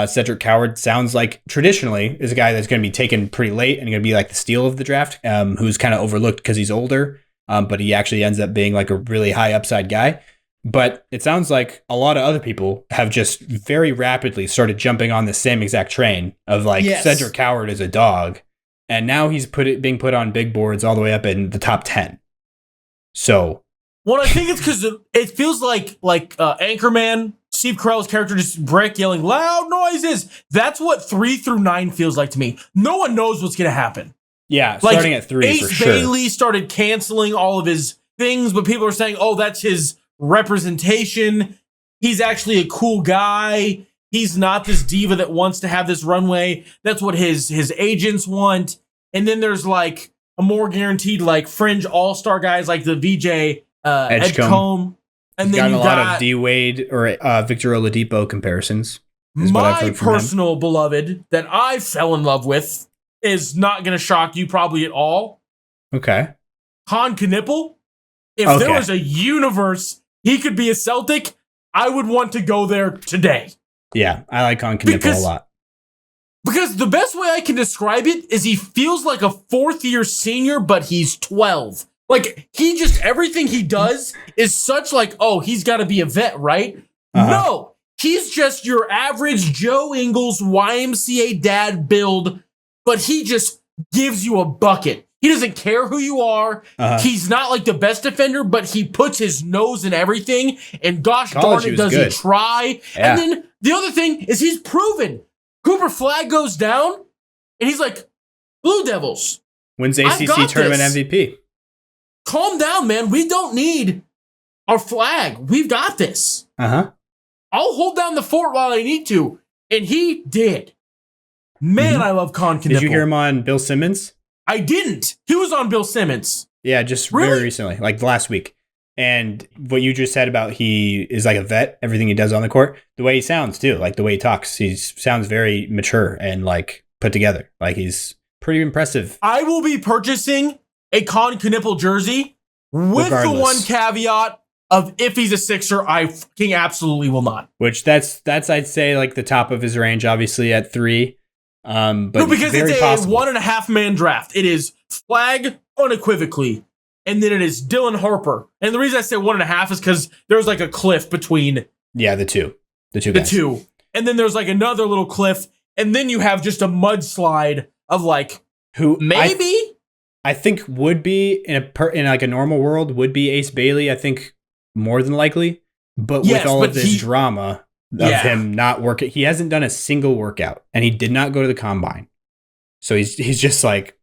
Cedric Coward sounds like traditionally is a guy that's going to be taken pretty late and going to be like the steal of the draft, who's kind of overlooked because he's older, but he actually ends up being like a really high upside guy. But it sounds like a lot of other people have just very rapidly started jumping on the same exact train of like Cedric Coward is a dog. And now he's being put on big boards all the way up in the top 10. So, well, I think it's because it feels like Anchorman, Steve Carell's character, just Brick yelling loud noises. That's what 3 through 9 feels like to me. No one knows what's going to happen. Yeah, starting at 3 Ace for sure. Bailey started canceling all of his things, but people are saying, oh, that's his representation. He's actually a cool guy. He's not this diva that wants to have this runway. That's what his agents want. And then there's like a more guaranteed like fringe all-star guys like the VJ Edgecombe. And then you got a lot of D Wade or Victor Oladipo comparisons. My personal beloved that I fell in love with is not going to shock you probably at all. Okay. Han Knippel. If there was a universe he could be a Celtic, I would want to go there today. Yeah, I like Han Knippel a lot. Because the best way I can describe it is he feels like a fourth-year senior, but he's 12. Like, he just, everything he does is such like, oh, he's got to be a vet, right? No, he's just your average Joe Ingles YMCA dad build, but he just gives you a bucket. He doesn't care who you are. He's not like the best defender, but he puts his nose in everything. And gosh darn it, does he try. Yeah. And then the other thing is he's proven. Cooper Flag goes down, and he's like, Blue Devils. Wins ACC tournament MVP. Calm down, man. We don't need our flag. We've got this. I'll hold down the fort while I need to. And he did. Man, I love Con Knippel. Did you hear him on Bill Simmons? I didn't. He was on Bill Simmons. Yeah, just very recently, like last week. And what you just said about he is like a vet, everything he does on the court, the way he sounds too, like the way he talks, he sounds very mature and like put together. Like he's pretty impressive. I will be purchasing a Con Knippel jersey with the one caveat of if he's a Sixer, I fucking absolutely will not. Which that's I'd say like the top of his range, obviously at 3. But no, because it's a 1.5 man draft. It is Flag unequivocally, and then it is Dylan Harper. And the reason I say 1.5 is because there's like a cliff between the two guys. And then there's like another little cliff, and then you have just a mudslide of like who maybe I think would be in like a normal world would be Ace Bailey. I think more than likely, but with all of this drama of him not working, he hasn't done a single workout, and he did not go to the combine. So he's just like,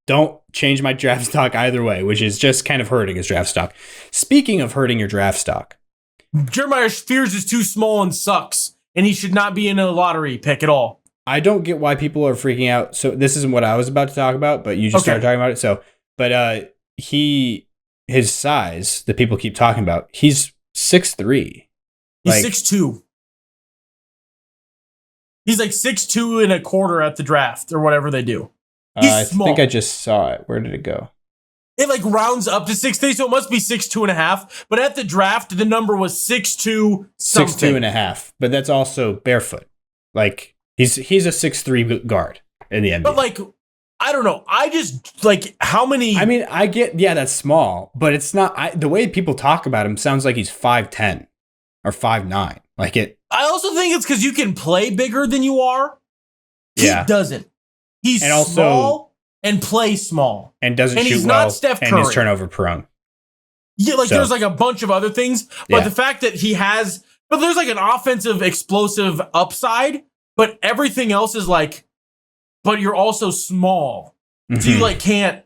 don't change my draft stock either way, which is just kind of hurting his draft stock. Speaking of hurting your draft stock, Jeremiah Spears is too small and sucks, and he should not be in a lottery pick at all. I don't get why people are freaking out. So this isn't what I was about to talk about, but you just started talking about it. So, but his size that people keep talking about, he's 6'3". He's 6'2". He's like 6'2" and a quarter at the draft or whatever they do. He's small. I think I just saw it. Where did it go? It like rounds up to 6'3", so it must be 6'2.5". But at the draft, the number was 6'2" something. 6'2.5". But that's also barefoot. Like he's a 6'3" guard in the NBA. But like, I don't know. I just like how many. I mean, I get that's small, but it's not. The way people talk about him sounds like he's 5'10" or 5'9". Like it. I also think it's because you can play bigger than you are. He doesn't. He's small and plays small. And doesn't shoot he's well. Not Steph Curry. And he's turnover prone. Yeah, like there's like a bunch of other things. But the fact that but there's like an offensive explosive upside. But everything else is like, but you're also small. Mm-hmm. So you like can't.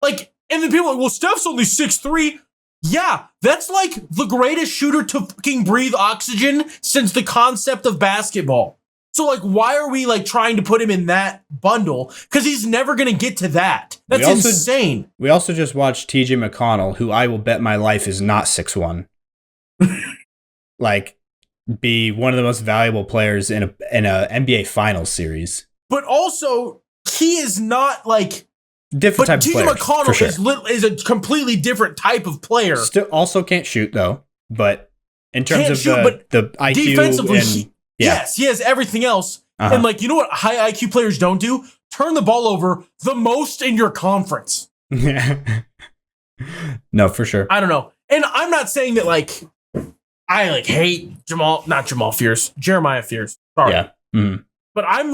Like, and then people are like, well, Steph's only 6'3". Yeah, that's like the greatest shooter to fucking breathe oxygen since the concept of basketball. So like, why are we like trying to put him in that bundle? Because he's never going to get to that. That's insane. We also just watched TJ McConnell, who I will bet my life is not 6'1". Like, be one of the most valuable players in a NBA Finals series. But also, he is not like... Different type of player. But TJ McConnell is a completely different type of player. Still also can't shoot, though. But in terms of the IQ defensively, Yeah. Yes, he has everything else. Uh-huh. And like, you know what high IQ players don't do? Turn the ball over the most in your conference. No, for sure. I don't know. And I'm not saying that like I like hate Jeremiah Fears. Sorry. Yeah. Mm-hmm. But I'm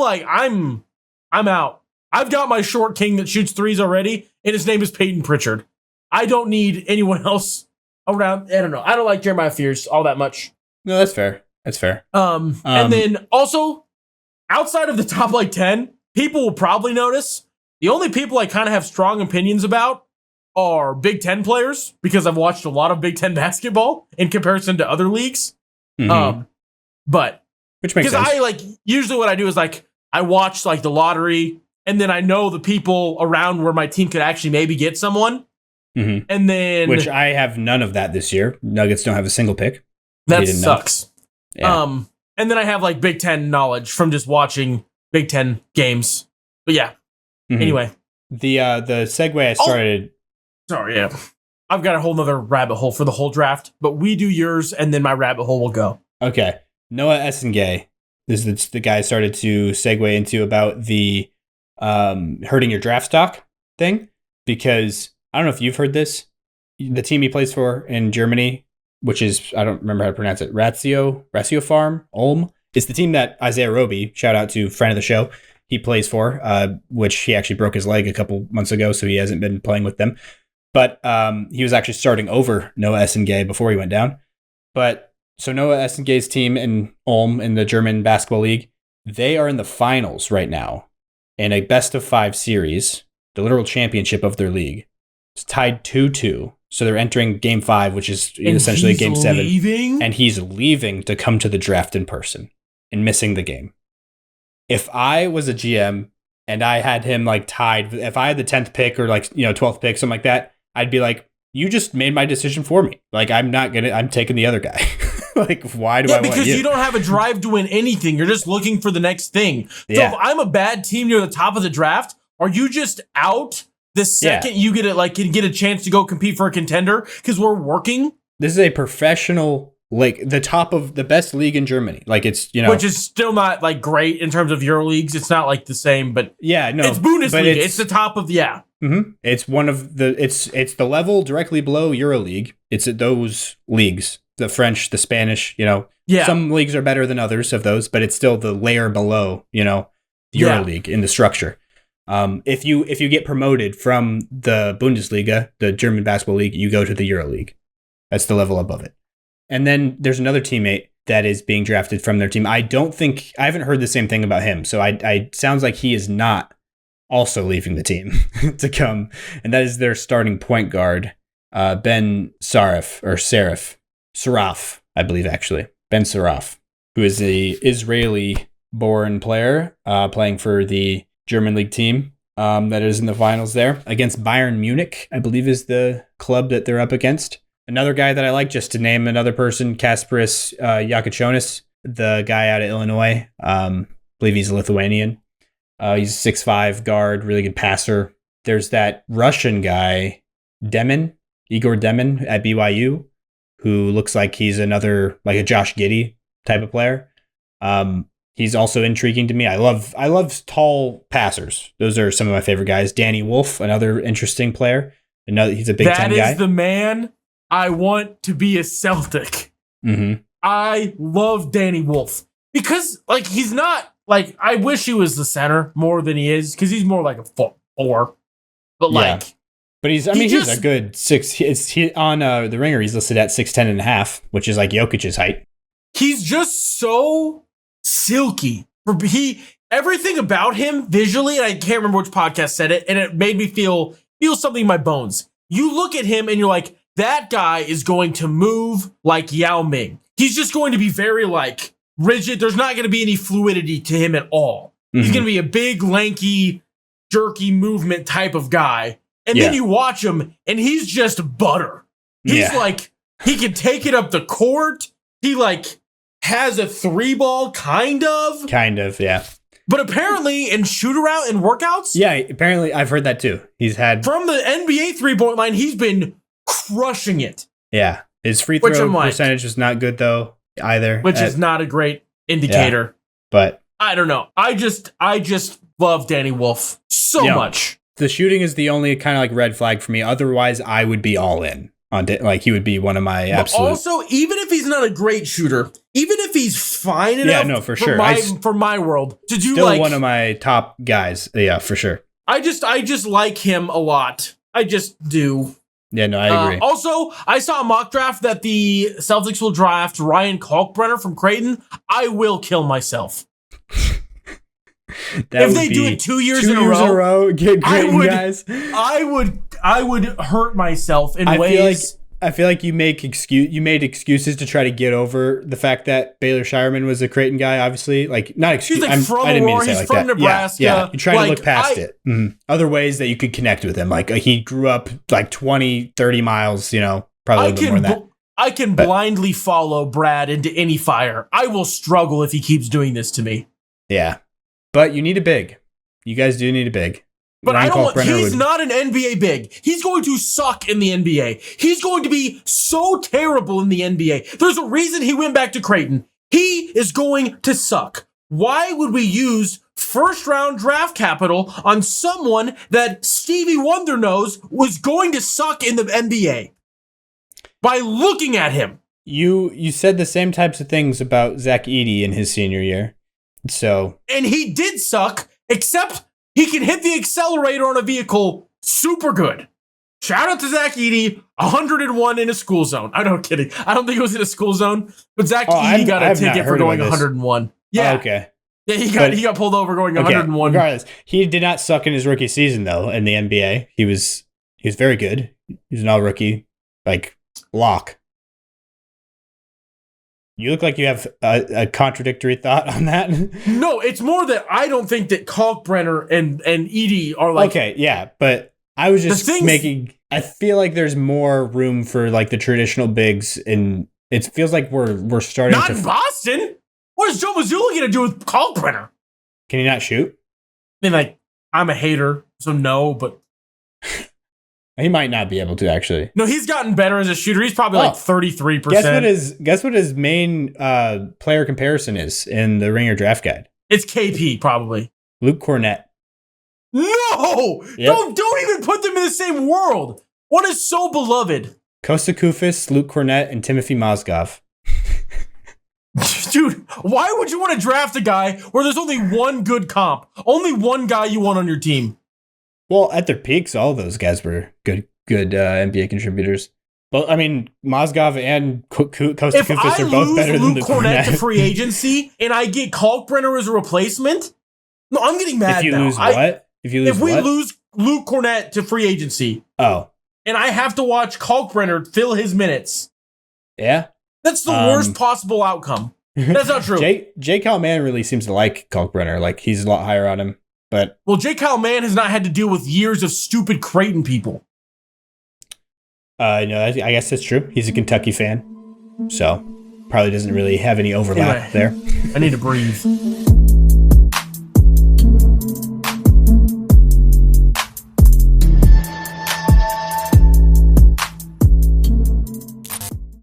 out. I've got my short king that shoots threes already, and his name is Peyton Pritchard. I don't need anyone else around. I don't know. I don't like Jeremiah Fears all that much. No, that's fair. That's fair. And then also outside of the top like 10, people will probably notice the only people I kind of have strong opinions about are Big Ten players because I've watched a lot of Big Ten basketball in comparison to other leagues. Mm-hmm. But which makes sense. I like usually what I do is like I watch like the lottery and then I know the people around where my team could actually maybe get someone. Mm-hmm. And then which I have none of that this year. Nuggets don't have a single pick. That sucks. Yeah. And then I have like Big Ten knowledge from just watching Big Ten games. But yeah. Mm-hmm. Anyway. The segue I started. Sorry, yeah. I've got a whole nother rabbit hole for the whole draft, but we do yours and then my rabbit hole will go. Okay. Noah Essengay. This is the guy I started to segue into about the hurting your draft stock thing. Because I don't know if you've heard this. The team he plays for in Germany, which is, I don't remember how to pronounce it, Ratio Farm, Ulm, is the team that Isaiah Roby, shout out to friend of the show, he plays for, which he actually broke his leg a couple months ago, so he hasn't been playing with them. But he was actually starting over Noah Essengay before he went down. But so Noah Essengay's team in Ulm in the German Basketball League, they are in the finals right now in a best-of-5 series, the literal championship of their league. It's tied 2-2. So they're entering game 5, which is essentially game 7. Leaving? And he's leaving to come to the draft in person and missing the game. If I was a GM and I had him like tied, if I had the 10th pick or like, 12th pick, something like that, I'd be like, you just made my decision for me. Like, I'm taking the other guy. Like, why do I want you? Because you don't have a drive to win anything. You're just looking for the next thing. So Yeah. if I'm a bad team near the top of the draft, are you just out the second you get it, can get a chance to go compete for a contender because we're working? This is a professional, like the top of the best league in Germany. Like it's, which is still not like great in terms of Euro leagues. It's not like the same, but yeah, no, it's Bundesliga. It's the top of Mm-hmm. It's one of the it's the level directly below EuroLeague. It's at those leagues, the French, the Spanish. Some leagues are better than others of those, but it's still the layer below. The EuroLeague in the structure. If you get promoted from the Bundesliga, the German Basketball League, you go to the EuroLeague. That's the level above it. And then there's another teammate that is being drafted from their team. I haven't heard the same thing about him. So I sounds like he is not also leaving the team to come. And that is their starting point guard, Ben Saraf, I believe actually. Ben Saraf, who is a Israeli-born player playing for the German league team that is in the finals there against Bayern Munich, I believe is the club that they're up against. Another guy that I like, just to name another person, Kasparis Yakuchonis, the guy out of Illinois. I believe he's a Lithuanian. He's a 6'5" guard, really good passer. There's that Russian guy, Igor Demin at BYU, who looks like he's another, like a Josh Giddey type of player. He's also intriguing to me. I love tall passers. Those are some of my favorite guys. Danny Wolf, another interesting player. He's a Big Ten guy. That is the man I want to be a Celtic. Mm-hmm. I love Danny Wolf because he's not I wish he was the center more than he is because he's more like a 4. But but he's a good 6. He on the Ringer. He's listed at 6'10" and a half, which is like Jokic's height. He's just so silky. Everything about him visually, and I can't remember which podcast said it, and it made me feel something in my bones. You look at him and you're like, that guy is going to move like Yao Ming. He's just going to be very rigid. There's not going to be any fluidity to him at all. Mm-hmm. He's going to be a big, lanky, jerky movement type of guy. And then you watch him and he's just butter. He's he can take it up the court. He has a 3-ball kind of. Yeah. But apparently in shoot-around and workouts. Yeah, apparently I've heard that too. He's had. From the NBA 3-point line, he's been crushing it. Yeah. His free throw percentage is not good though either. Which is not a great indicator. But I don't know. I just love Danny Wolf so much. The shooting is the only kind of like red flag for me. Otherwise, I would be all in on like he would be one of my absolute. But also, even if he's not a great shooter, even if he's fine enough, for sure. For my world to do still one of my top guys. Yeah, for sure. I just like him a lot. I just do. Yeah, no, I agree. Also, I saw a mock draft that the Celtics will draft Ryan Kalkbrenner from Creighton. I will kill myself. If they do it 2 years in a row, get Creighton guys. I would hurt myself in ways. I feel like you made excuses to try to get over the fact that Baylor Shireman was a Creighton guy. Obviously, like not excuse. Like I didn't mean to say he's like from that. Nebraska. Yeah, you're trying to look past it. Mm-hmm. Other ways that you could connect with him, like he grew up like 20, 30 miles. Probably a little bit more than that. I can blindly follow Brad into any fire. I will struggle if he keeps doing this to me. Yeah, but you need a big. You guys do need a big. But he's not an NBA big. He's going to suck in the NBA. He's going to be so terrible in the NBA. There's a reason he went back to Creighton. He is going to suck. Why would we use first round draft capital on someone that Stevie Wonder knows was going to suck in the NBA? By looking at him. You said the same types of things about Zach Edey in his senior year. And he did suck, except he can hit the accelerator on a vehicle super good. Shout out to Zach Edey, 101 in a school zone. I'm not kidding. I don't think it was in a school zone, but Zach Edey got a ticket for going 101. Yeah. Oh, okay. Yeah, he got pulled over going 101. Regardless, he did not suck in his rookie season though in the NBA. He was very good. He's an all rookie, like lock. You look like you have a contradictory thought on that. No, it's more that I don't think that Kalkbrenner and Edey are like... Okay, yeah, but I was just I feel like there's more room for like the traditional bigs, and it feels like we're starting Not in Boston! What is Joe Mazzulla going to do with Kalkbrenner? Can he not shoot? I mean, like, I'm a hater, so no, but... He might not be able to, actually. No, he's gotten better as a shooter. He's probably like 33%. Guess what his main player comparison is in the Ringer draft guide? It's KP, probably. Luke Cornett. No! Yep. Don't even put them in the same world. One is so beloved. Kosta Koufos, Luke Cornett, and Timothy Mozgov. Dude, why would you want to draft a guy where there's only one good comp? Only one guy you want on your team? Well, at their peaks, all those guys were good NBA contributors. But I mean, Mozgov and Kosta Koufos are both better than Luke Cornett to free agency, and I get Kalkbrenner as a replacement. No, I'm getting mad now. If we lose Luke Cornett to free agency, and I have to watch Kalkbrenner fill his minutes, that's the worst possible outcome. That's not true. Jay Calman really seems to like Kalkbrenner. Like he's a lot higher on him. But Jay Calman has not had to deal with years of stupid Creighton people. No, I guess that's true. He's a Kentucky fan, so probably doesn't really have any overlap there. I need to breathe.